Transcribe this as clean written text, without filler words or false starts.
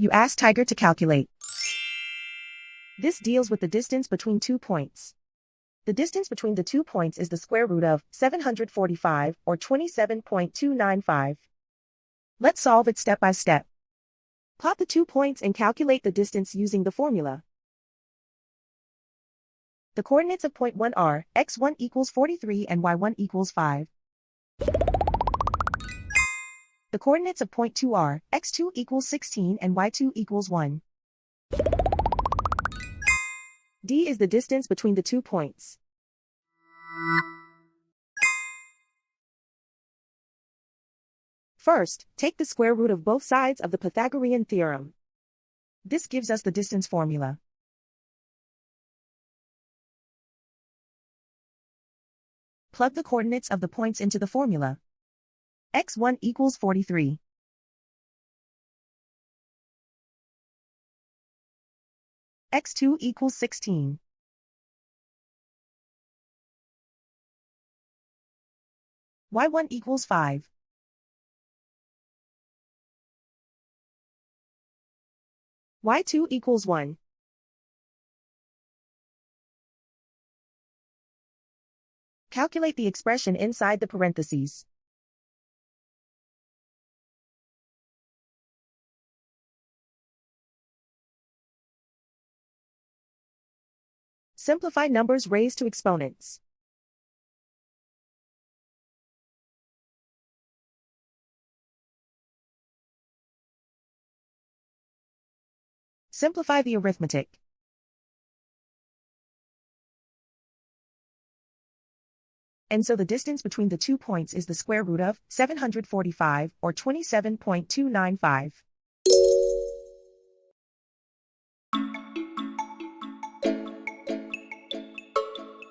You ask Tiger to calculate. This deals with the distance between 2 points. The distance between the 2 points is the square root of 745, or 27.295. Let's solve it step by step. Plot the 2 points and calculate the distance using the formula. The coordinates of point 1 are x1 equals 43 and y1 equals 5. The coordinates of point 2 are x2 equals 16 and y2 equals 1. D is the distance between the 2 points. First, take the square root of both sides of the Pythagorean theorem. This gives us the distance formula. Plug the coordinates of the points into the formula. x1 equals 43. x2 equals 16. y1 equals 5. y2 equals 1. Calculate the expression inside the parentheses. Simplify numbers raised to exponents. Simplify the arithmetic. And so the distance between the 2 points is the square root of 745, or 27.295.